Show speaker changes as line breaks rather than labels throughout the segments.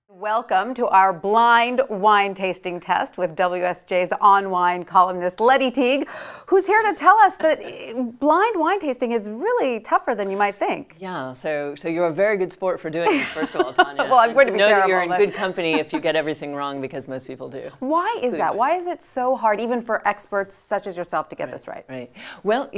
Welcome to our blind wine tasting test with WSJ's On Wine columnist Lettie Teague, who's here to tell us that blind wine tasting is really tougher than you might think.
Yeah, so you're a very good sport for doing this, first of all, Tanya.
Well, I'm going to be terrible.
Know that you're in good company if you get everything wrong, because most people do.
Why is that? Why is it so hard, even for experts such as yourself, to get this right?
Right. Well,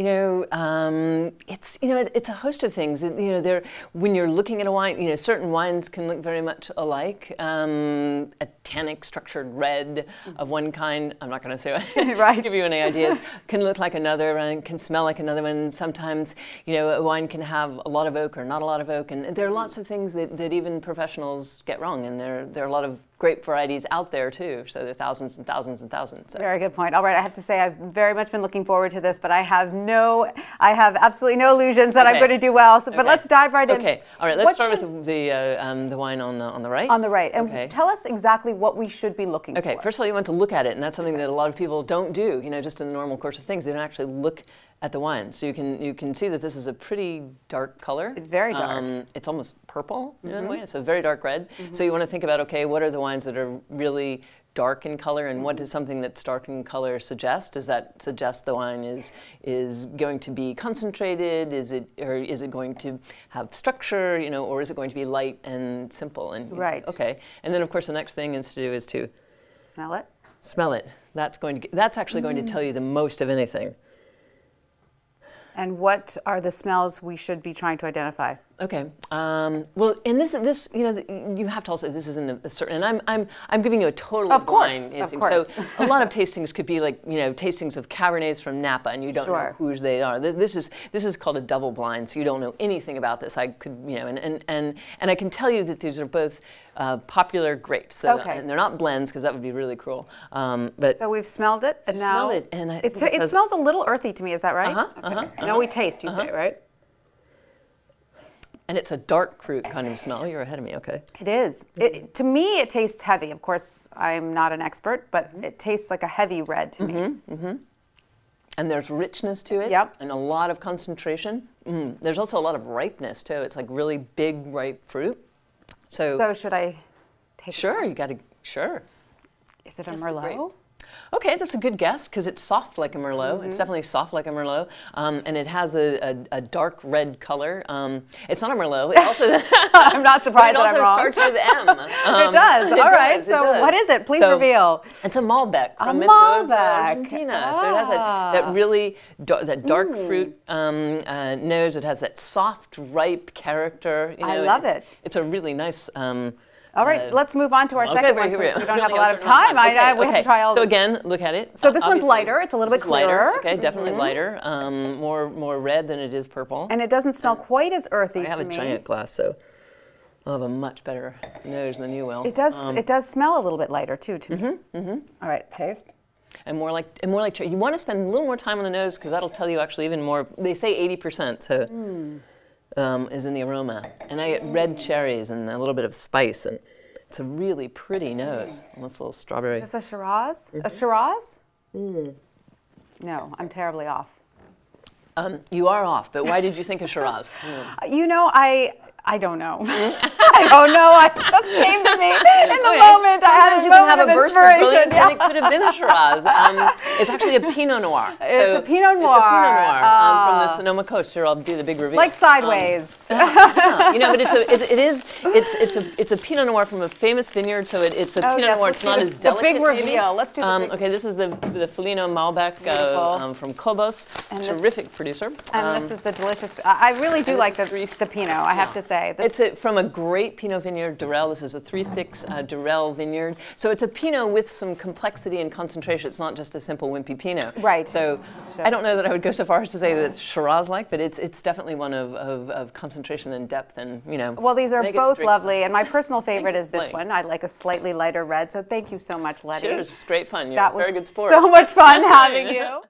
it's a host of things. When you're looking at a wine, certain wines can look very much alike. A tannic structured red of one kind, I'm not going to say
right.
give you any ideas, can look like another and can smell like another one. Sometimes, a wine can have a lot of oak or not a lot of oak, and there are lots of things that even professionals get wrong, and there are a lot of great varieties out there too, so there are thousands and thousands and thousands. So.
Very good point. All right, I have to say I've very much been looking forward to this, but I have absolutely no illusions that I'm going to do well, but let's dive right in.
Okay, all right, let's start with the wine on the right.
On the right, and tell us exactly what we should be looking for.
Okay, first of all, you want to look at it, and that's something that a lot of people don't do, just in the normal course of things. They don't actually look at the wine. So you can see that this is a pretty dark color.
It's very dark.
It's almost purple in a way. It's a very dark red. So you want to think about, okay, what are the wines that are really dark in color, and what does something that's dark in color suggest? Does that suggest the wine is going to be concentrated? Is it going to have structure? Or is it going to be light and simple? And
right.
Okay. And then of course the next thing is to
smell it.
Smell it. That's actually going to tell you the most of anything.
And what are the smells we should be trying to identify?
Okay. Well, and this, you have to also, this isn't a certain, and I'm giving you a total wine tasting. So a lot of tastings could be like, tastings of Cabernets from Napa, and you don't know whose they are. This is called a double blind, so you don't know anything about this. I could, and I can tell you that these are both popular grapes. So and they're not blends, because that would be really cruel. But
so we've smelled it, and now
smelled it, and
it smells a little earthy to me. Is that right? Now we taste. You say, right?
And it's a dark fruit kind of smell. You're ahead of me, okay.
It is. To me, it tastes heavy. Of course, I'm not an expert, but it tastes like a heavy red to me.
And there's richness to it, and a lot of concentration. There's also a lot of ripeness, too. It's like really big, ripe fruit. So
should I take
Sure, you got to, sure.
Is it a Merlot?
Okay, that's a good guess, because it's soft like a Merlot. It's definitely soft like a Merlot, and it has a dark red color. It's not a Merlot. It also
I'm not surprised that I'm wrong.
It also starts with M.
It does. All right. So what is it? Please reveal.
It's a Malbec from Mendoza, Argentina. So it has that really that dark fruit nose. It has that soft, ripe character.
I love it.
It's a really nice.
All right, let's move on to our second one, since we don't have a lot of time. We have to try all
So
this.
again, look at it.
So this one's lighter. It's a little bit clearer.
Okay, definitely lighter. More red than it is purple.
And it doesn't smell quite as earthy to me.
I have a giant glass, so I'll have a much better nose than you will.
It does. It does smell a little bit lighter too to me. All right, taste.
And more like cherry. You want to spend a little more time on the nose, because that'll tell you actually even more. They say 80%. So. Is in the aroma, and I get red cherries and a little bit of spice, and it's a really pretty nose. And this little strawberry.
Is this a Shiraz? A Shiraz? No, I'm terribly off.
You are off, but why did you think of Shiraz?
I don't know. I don't know. It just came to me in the moment. I had a moment of inspiration.
And it could have been a Shiraz. It's actually a Pinot Noir.
It's a Pinot Noir.
It's a Pinot Noir from the Sonoma coast. Here, I'll do the big reveal.
Like Sideways.
But it's a Pinot Noir from a famous vineyard. So it's a Pinot Noir. It's not as delicate.
The big reveal. Let's do the big.
Okay, this is the Felino Malbec from Cobos. Terrific producer.
And this is the delicious. I really do like the Pinot. I have to say.
It's from a great Pinot vineyard, Durel. This is a Three Sticks Durel vineyard. So it's a Pinot with some complexity and concentration. It's not just a simple wimpy Pinot.
Right.
So I don't know that I would go so far as to say that it's Shiraz-like, but it's definitely one of concentration and depth, and
Well, these are both lovely, and my personal favorite is this one. I like a slightly lighter red. So thank you so much, Lettie.
Cheers. It's great fun. You're a very good sport.
So much fun having you.